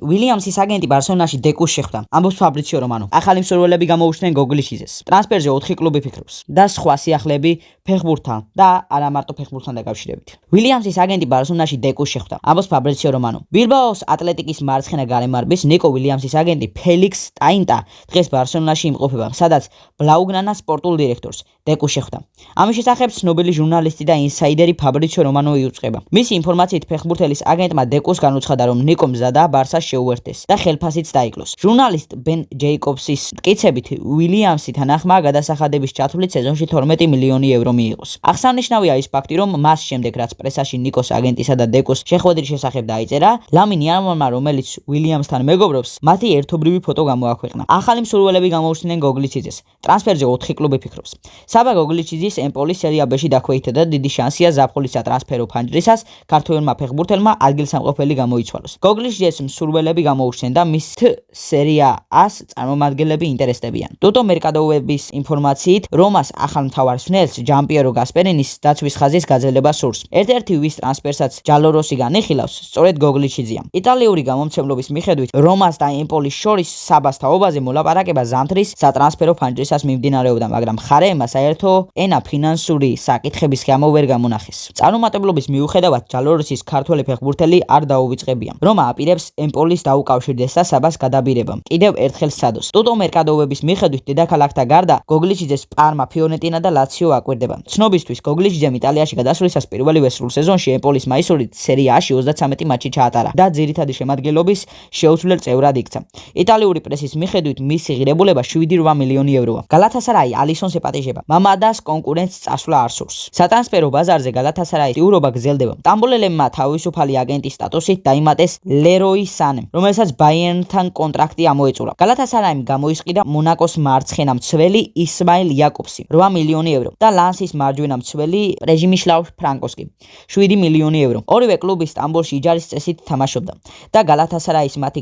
ვილიამსის აგენტი ბარსელონაში დეკუს შეხვდა. ამბობს ფაბრიციო რომანო. ახალი მსურველები გამოუჩნდნენ გოგლიჩიძეს. ტრანსფერზე 4 კლუბი ფიქრობს და სხვა სიახლეები ფეხბურთთან და არა მარტო ფეხბურთთან დაკავშირებით. ვილიამსის აგენტი ბარსელონაში დეკუს შეხვდა. ამბობს ფაბრიციო რომანო. ბილბაოს ატლეტიკის მარცხენა გარემარბის ნიკო ვილიამსის აგენტი ფელიქს ტაინტა დღეს ბარსელონაში იმყოფება, სადაც ბლაუგრანა სპორტულ დირექტორს დეკუს შეხვდა. ამის შესახებ ცნობილი ჟურნალისტი და ინსაიდერი ფაბრიციო რომანო იუწყება. მისი ინფორმაციით ფეხბურთელის აგენტმა დეკუს განუცხადა, რომ ნიკო მზადა ბარსას შეუერთდეს და ხელფასიც დაიკლოს. ჟურნალისტ ბენ ჯეიკობსის მტკიცებით, ვილიამსი თანახმა გადასახადების ჩათვლით სეზონში 12 მილიონი ევრო მიიღოს. აღსანიშნავია ის ფაქტი, რომ მას შემდეგ, რაც პრესაში ნიკოს აგენტისა და დეკუს შეხვედრის შესახებ დაიწერა, ლამინ იამალმა, რომელიც ვილიამსთან მეგობრობს, მათი ერთობლივი ფოტო გამოაქვეყნა. ახალი მსურველები გამოუჩნდნენ გოგლიჩიძეს. ტრანსფერზე 4 კლუბი ფიქრობს. საბა გოგლიჩიძის ემპოლის სერია B-ში დაქვეითდა და დიდი შანსია ზაფხულის სატრანსფერო ფანჯრისას ქართველმა ფეხბურთელმა ადგილსამყოფელი გამოიცვალოს. გოგლიჩიძეს მსურველები გამოუჩნდნენ და მის სერია A-ს წარმომადგენლები ინტერესდებიან. ტუტო მერკადოების ინფორმაციით, რომას ახალ მთავარ მცველს ჯამპიერო გასპერინის დაცვის ხაზის გაძლება სურს. ერთ-ერთი ვის ტრანსფერსაც ჯალოროსი განიხილავს, სწორედ გოგლიჩიძეა. იტალიური გამომცემლობის მიხედვით, რომას და ემპოლის შორის საბას თაობაზე მოლაპარაკება ზამთრის სატრანსფერო ფანჯრისას მიმდინარეობდა, მაგრამ მხარეებმა საერთო ენა ფინანსური საკითხების გამო ვერ გამონახეს. წარუმატებლობის მიუხედავად, ჯალოროსის ქართველი ფეხბურთელი არ დაუვიწყებია. რომა აპირებს ემპოლის დაუკავშირდეს და საბას გადაბირებამ კიდევ ერთხელ სცადოს. ტუტო მერკადოების მიხედვით, დედაქალაქთა გარდა გოგლიჩიძეს პარმა, ფიორენტინა და ლაციო აკვირდება. ცნობისთვის, გოგლიჩიძემ იტალიაში გადასვლისას პირველივე სრულ სეზონში ემპოლის მაისურით სერია A-ში 33 მატჩი ჩაატარა და ძირითადი შემადგენლობის შეუცვლელ წევრად იქცა. იტალიური პრესის მიხედვით, მისი ღირებულება 7-8 მილიონი ევროა. გალათასარაი ალისონს ეპატიჟება. მამადას კონკურენტს წასვლა არ სურს. სატრანსფერო ბაზარზე გალათასარაის ურობა გრძელდება. ტამბოლელებმა თავისუფალი აგენტის სტატუსით დაიმატეს ლეროი სანემ, რომელსაც ბაიერნთან კონტრაქტი ამოეწურა. გალათასარაიმ გამოისყიდა მონაკოს მარცხენა მცველი ისმაილ იაკობსი 8 მილიონი евро და ლანსის მარჯვენა მცველი პრეჟიმიშლავ ფრანკოსკი 7 მილიონი евро. ორივე კლუბი სტამბოლში იჯარის წესით თამაშობდა და გალათასარაის მათი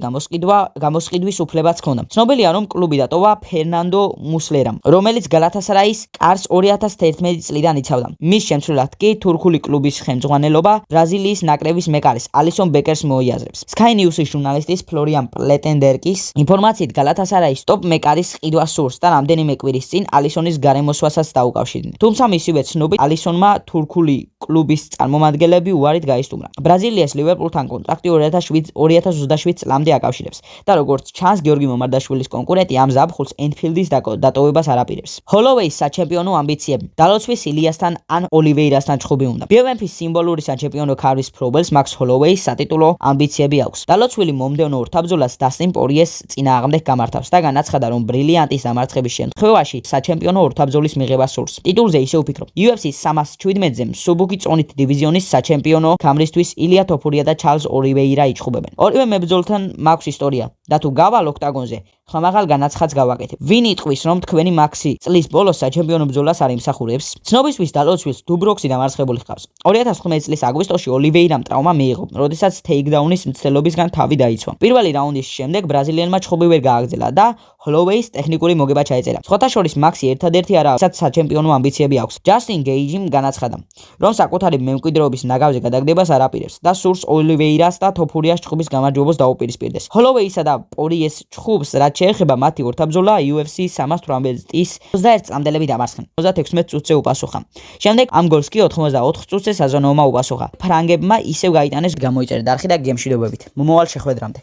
გამოსყიდვის უფლებაც ჰქონდა. ცნობილია, რომ კლუბი დატოვა ფერნანდო მუსლერამ, რომელიც გალათასარაის კარს 2011 წლიდან იცავდა. მის შემცვლელად კი თურქული კლუბის ხელმძღვანელობა ბრაზილიის ნაკრების მეკარეს ალისონ ბეკერს მოიაზრებს. Sky News-ის ჟურნალისტის ფლორიან პლეტენბერგის ინფორმაციით, გალათასარაის ტოპ მეკარის ყიდვა სურს და რამდენიმე კვირის წინ ალისონის გარემოსვასაც დაუკავშირდნენ. თუმცა მისივე ცნობით, ალისონმა თურქული კლუბის წარმომადგენლები უარით გაისტუმრა. ბრაზილიას ლივერპულთან კონტრაქტი 2027 წლამდე აკავშირებს და როგორც ჩანს, გიორგი მომარდაშვილის კონკურენტი ამ ზაფხულს ენფილდის დატოვებას არ აპირებს. ჰოლოვეის საჩემპიონო ამბიციები. დალოცვის ილიასთან ან ოლივეირასთან ჩხუბი უნდა. BMF-ის სიმბოლური საჩემპიონო ქარვის მფლობელს მაქს ჰოლოვეის სატიტულო ამბიციები აქვს. დალოცვილი მომდევნო ორთაბრძოლას დასტინ პორიეს წინააღმდეგ გამართავს და განაცხადა, რომ ბრილიანტის დამარცხების შემთხვევაში საჩემპიონო ორთაბრძოლის მიღება სურს. ტიტულზე ისე უფიქრობ. UFC-ს 317-ზე მსუბუქი წონით დივიზიონის საჩემპიონო ქამრისთვის ილია თოფურია და ჩარლზ ოლივეირა იჩხუბებენ. ორივე მებრძოლთან მაქვს ისტორია და თუ გავალ ოქტაგონზე, ხმამაღალ განაცხადს გავაკეთებ. ვინ იტყვის, რომ თქვენი მაქსი წლის ბოლოს საჩემპიონო ბრძოლას არ იმსახურებს? ცნობისთვის დალოცვილს დუბროქსი დამარცხებული ჰყავს. 2015 წლის აგვისტოში ოლივეირამ ტრავმა მიიღო, როდესაც თეიქდაუნის მცდელობისგან თავი დაიცვა. პირველი რაუნდის შემდეგ ბრაზილიელმა ჩხუბი ვერ გააგრძელა და ჰოლოვეის ტექნიკური მოგება ჩაეწერა. სხვათა შორის მაქსი ერთადერთი არაა, ვისაც საჩემპიონო ამბიციები აქვს. ჯასტინ გეიჯიმ განაცხადა, რომ საკუთარი მემკვიდრეობის ნაგავზე გადაგდებას არ აპირებს და სურს ოლივეირას და თოფურიას ჩხუბის გამარჯვებას დაუპირისპირდეს. ჰოლოვეისა და პორიეს ჩხუბს რაც შეეხება მათი ორთაბრძოლა UFC 318-ის 21 წლამდელები დამარცხდნენ. 36 წუთზე უპასუხა. შემდეგ ამ გოლს კი 84 წუთზე საზონომა უპასუხა. ფრანგებმა ისევ გაიტანეს გამოიწერა დარხი და გემშვიდობებით. მომავალ შეხვედრამდე.